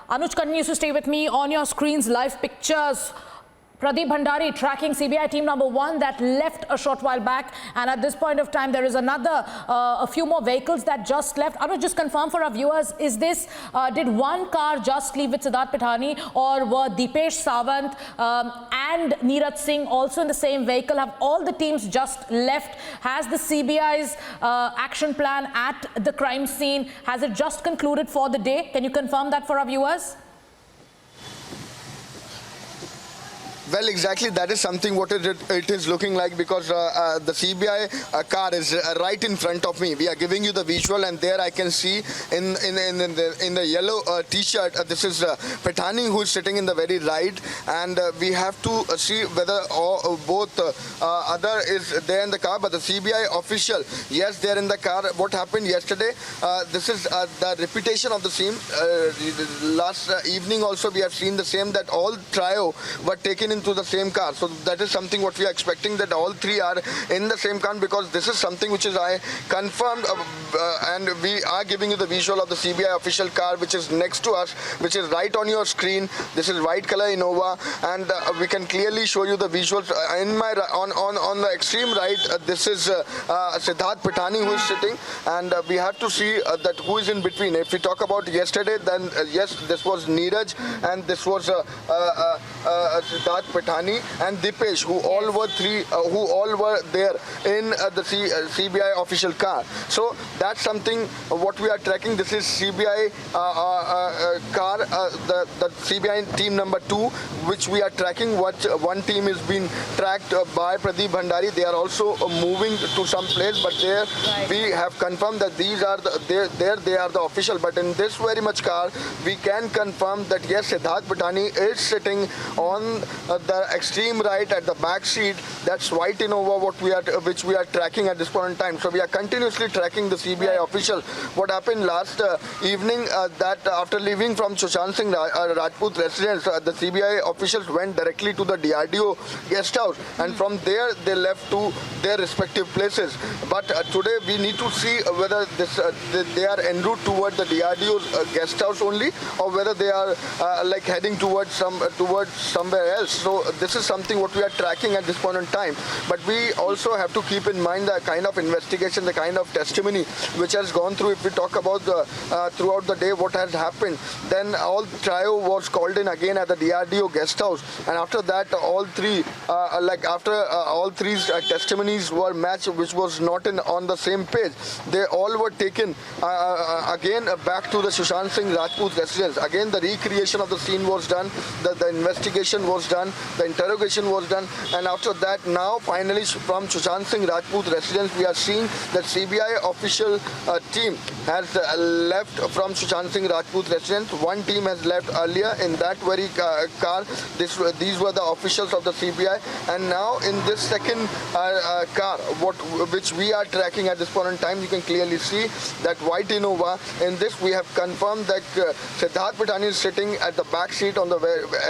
Anuj continues to stay with me. On your screens, live pictures. Pradeep Bhandari tracking CBI team number 1 that left a short while back, and at this point of time there is another a few more vehicles that just left. Anuj, just confirm for our viewers, is this did one car just leave with Siddharth Pithani, or were Deepesh Sawant and Neeraj Singh also in the same vehicle? Have all the teams just left? Has the CBI's action plan at the crime scene, has it just concluded for the day? Can you confirm that for our viewers? Well, exactly, that is something what it is looking like, because the CBI car is right in front of me. We are giving you the visual, and there I can see in the yellow t-shirt, this is Pithani, who is sitting in the very right, and we have to see whether both other is there in the car, but the CBI official, yes, they are in the car. What happened yesterday, this is the repetition of the same. Last evening also we have seen the same, that all trio were taken into the same car. So that is something what we are expecting, that all three are in the same car, because this is something which is I confirmed, and we are giving you the visual of the CBI official car which is next to us, which is right on your screen. This is white color Innova, and we can clearly show you the visuals. In my on the extreme right, this is Siddharth Pithani who is sitting, and we have to see that who is in between. If we talk about yesterday, then yes, this was Neeraj, and this was Siddharth Pithani and Deepesh, who all were there in the CBI official car. So that's something what we are tracking. This is CBI car, the CBI team number 2, which we are tracking. One team is being tracked by Pradeep Bhandari. They are also moving to some place, but there we have confirmed that these are they are the official. But in this very much car, we can confirm that yes, Siddharth Pithani is sitting on the extreme right at the back seat. That's white Innova which we are tracking at this point in time. So we are continuously tracking the CBI official. What happened last evening, that after leaving from Sushant Singh Rajput residence, the CBI officials went directly to the DRDO guest house, and from there they left to their respective places. But today we need to see whether they are en route towards the DRDO's guest house only, or whether they are like heading towards somewhere else. So this is something what we are tracking at this point in time. But we also have to keep in mind the kind of investigation, the kind of testimony which has gone through. If we talk about throughout the day what has happened, then all trio was called in again at the DRDO guest house, and after that all three all three testimonies were matched, which was not on the same page. They all were taken again back to the Sushant Singh Rajput residence. Again the recreation of the scene was done, the investigation was done, the interrogation was done, and after that now finally from Sushant Singh Rajput residence we are seeing that CBI official team has left from Sushant Singh Rajput residence. One team has left earlier in that very car. These were the officials of the CBI, and now in this second car which we are tracking at this point in time, you can clearly see that white Innova. In this we have confirmed that Siddharth Pithani is sitting at the back seat on the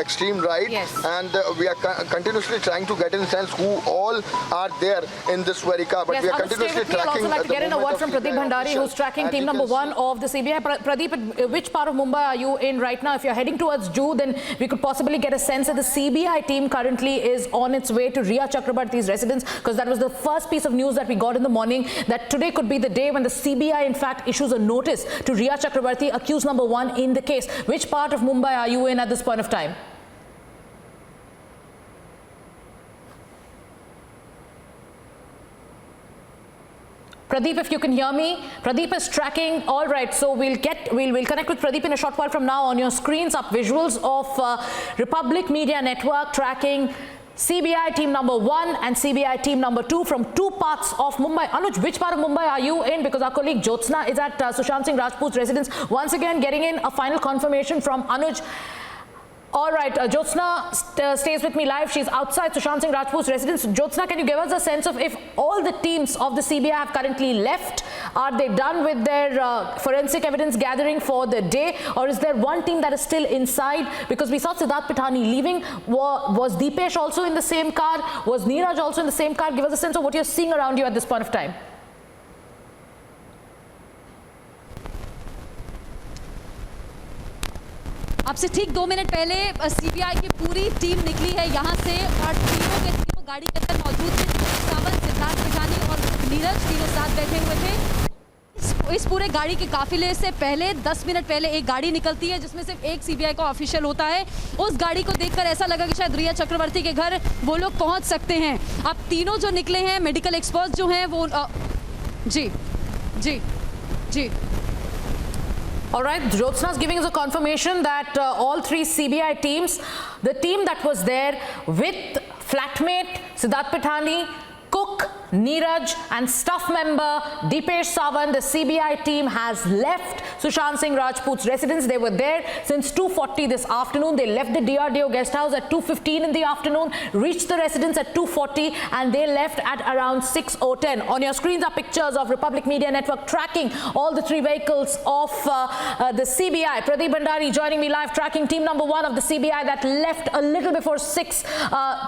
extreme right, and we are continuously trying to get in sense who all are there in this very car. But we are continuously tracking. I'd also like to get in a word from Pradeep Bhandari, who's tracking team number 1 of the CBI. Pradeep, which part of Mumbai are you in right now? If you're heading towards Juhu, then we could possibly get a sense that the CBI team currently is on its way to Rhea Chakrabarti's residence, because that was the first piece of news that we got in the morning, that today could be the day when the CBI in fact issues a notice to Rhea Chakrabarti, accused number 1 in the case. Which part of Mumbai are you in at this point of time? Pradeep, if you can hear me. Pradeep is tracking. All right, so we'll connect with Pradeep in a short while from now. On your screens up visuals of Republic Media Network tracking CBI team number 1 and CBI team number 2 from two parts of Mumbai. Anuj, which part of Mumbai are you in? Because our colleague Jyotsna is at Sushant Singh Rajput's residence. Once again, getting in a final confirmation from Anuj. All right, Jyotsna stays with me live. She's outside Sushant Singh Rajput's residence. Jyotsna, can you give us a sense of if all the teams of the CBI have currently left? Are they done with their forensic evidence gathering for the day? Or is there one team that is still inside? Because we saw Siddharth Pithani leaving. Was Deepesh also in the same car? Was Neeraj also in the same car? Give us a sense of what you're seeing around you at this point of time. अब से ठीक 2 minute पहले CBI की पूरी team निकली है यहाँ से और तीनों के तीनों गाड़ी के अंदर मौजूद थे। सावंत, सिद्धार्थ पिठानी और नीरज तीनों साथ बैठे हुए थे। इस पूरे गाड़ी के काफिले से पहले 10 मिनट पहले एक गाड़ी निकलती है जिसमें सिर्फ एक सीबीआई का ऑफिशियल होता है। उस गाड़ी को देखकर ऐसा लगा कि शायद रिया चक्रवर्ती के घर वो लोग पहुंच सकते हैं। अब तीनों जो निकले हैं मेडिकल एक्सपर्ट्स जो हैं वो जी जी जी All right, Jyotsna is giving us a confirmation that all three CBI teams, the team that was there with flatmate Siddharth Pithani, cook Neeraj and staff member Deepesh Sawant, the CBI team has left Sushant Singh Rajput's residence. They were there since 2:40 this afternoon. They left the DRDO guest house at 2:15 in the afternoon, reached the residence at 2:40 and they left at around 6:10. On your screens are pictures of Republic Media Network tracking all the three vehicles of the CBI. Pradeep Bhandari joining me live, tracking team number 1 of the CBI that left a little before 6.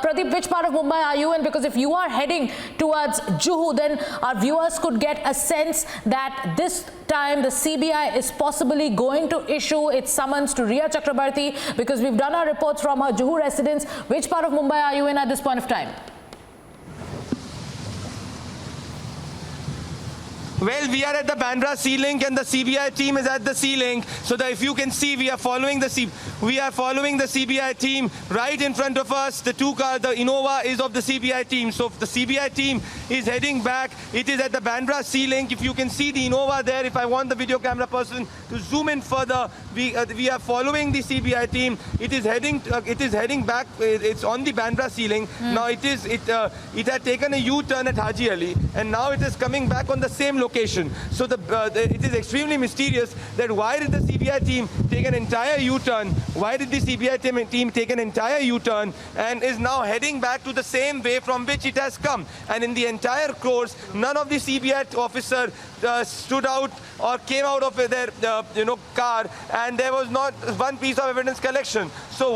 Pradeep, which part of Mumbai are you in? Because if you are heading towards Juhu, then our viewers could get a sense that this time the CBI is possibly going to issue its summons to Riya Chakrabarti, because we've done our reports from her Juhu residence. Which part of Mumbai are you in at this point of time? Well, we are at the Bandra Sea Link and the CBI team is at the Sea Link. So that if you can see, we are following the CBI team right in front of us. The the Innova is of the CBI team. So the CBI team is heading back. It is at the Bandra Sea Link. If you can see the Innova there, if I want the video camera person to zoom in further, we are following the CBI team. It is heading back. It's on the Bandra Sea Link. Now it had taken a U-turn at Haji Ali, and now it is coming back on the same location. So it is extremely mysterious that why did the CBI team take an entire U-turn? Why did the CBI team take an entire U-turn and is now heading back to the same way from which it has come? And in the entire course, none of the CBI officer stood out or came out of their car, and there was not one piece of evidence collection. So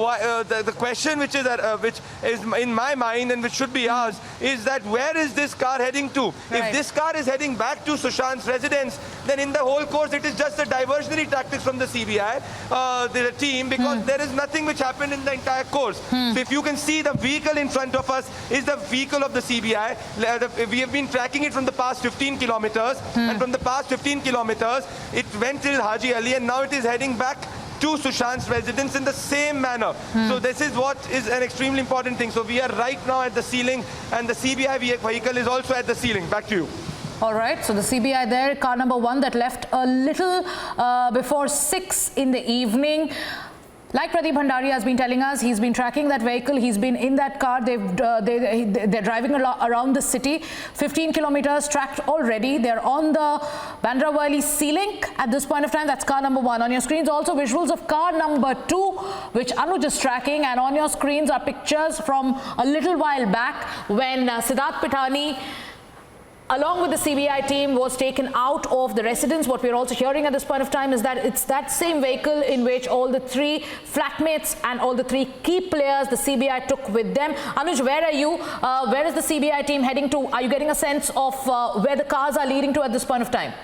the question which is in my mind and which should be asked is that where is this car heading to? Right. If this car is heading back to Sushant's residence, then in the whole course it is just a diversionary tactics from the CBI, the team, because there is nothing which happened in the entire course. So if you can see, the vehicle in front of us is the vehicle of the CBI. We have been tracking it from the past 15 kilometers, and from the past 15 kilometers, it went till Haji Ali, and now it is heading back to Sushant's residence in the same manner. So this is what is an extremely important thing. So we are right now at the ceiling, and the CBI vehicle is also at the ceiling. Back to you. All right, so the CBI there, car number 1 that left a little before 6 in the evening. Like Pradeep Bhandari has been telling us, he's been tracking that vehicle, he's been in that car, they're driving around the city, 15 kilometers tracked already. They're on the Bandra Worli Sea Link at this point of time. That's car number 1. On your screens also visuals of car number 2, which Anuj is tracking, and on your screens are pictures from a little while back when Siddharth Pithani along with the CBI team was taken out of the residence. What we're also hearing at this point of time is that it's that same vehicle in which all the 3 flatmates and all the 3 key players the CBI took with them. Anuj, where are you? Where is the CBI team heading to? Are you getting a sense of where the cars are leading to at this point of time?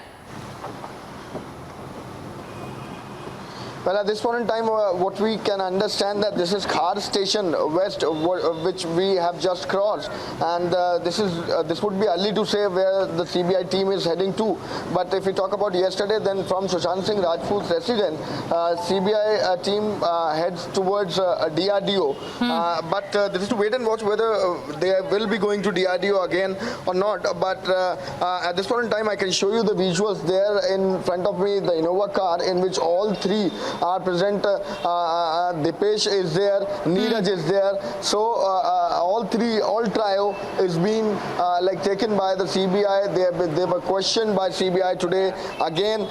Well, at this point in time, what we can understand that this is Khar Station West, which we have just crossed, and this would be early to say where the CBI team is heading to. But if we talk about yesterday, then from Sushant Singh Rajput's residence, CBI team heads towards DRDO. But this is to wait and watch whether they will be going to DRDO again or not. But at this point in time, I can show you the visuals there in front of me, the Innova car in which all 3 are present. Deepesh is there, Neeraj is there. So all trio is being taken by the CBI. They were questioned by CBI today. Again,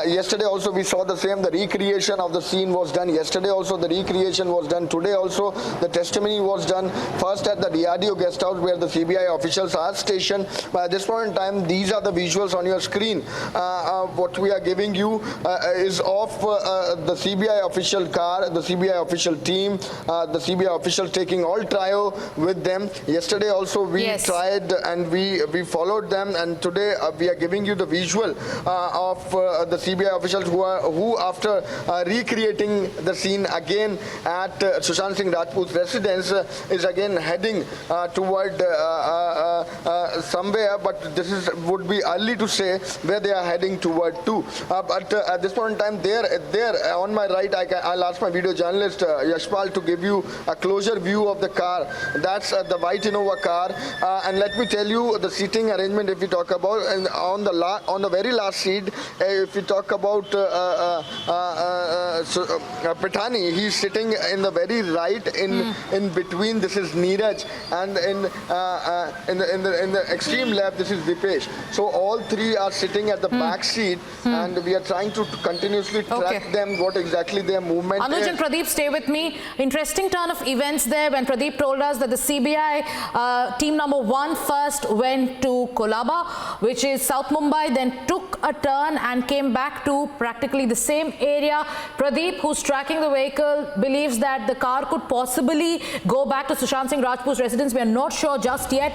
yesterday also we saw the same. The recreation of the scene was done. Yesterday also the recreation was done. Today also the testimony was done. First at the DRDO guest house where the CBI officials are stationed. But at this point in time, these are the visuals on your screen. What we are giving you is of the CBI official car, the CBI official team, the CBI officials taking all trio with them. Yesterday also we Yes. tried and we followed them, and today we are giving you the visual of the CBI officials who after recreating the scene again at Sushant Singh Rajput's residence is again heading toward somewhere, but this would be early to say where they are heading toward to. But at this point in time, there on my right, I'll ask my video journalist Yashpal to give you a closer view of the car. That's the white Innova car, and let me tell you the seating arrangement. If we talk about, and on the very last seat, if we talk about Patani, he's sitting in the very right in between. This is Neeraj, and in the extreme left, this is Dipesh. So all three are sitting at the back seat, and we are trying to continuously track them, what exactly their movement Anuj is. and Pradeep, stay with me. Interesting turn of events there when Pradeep told us that the CBI team number 1 first went to Kolaba, which is South Mumbai, then took a turn and came back to practically the same area. Pradeep, who's tracking the vehicle, believes that the car could possibly go back to Sushant Singh Rajput's residence. We are not sure just yet.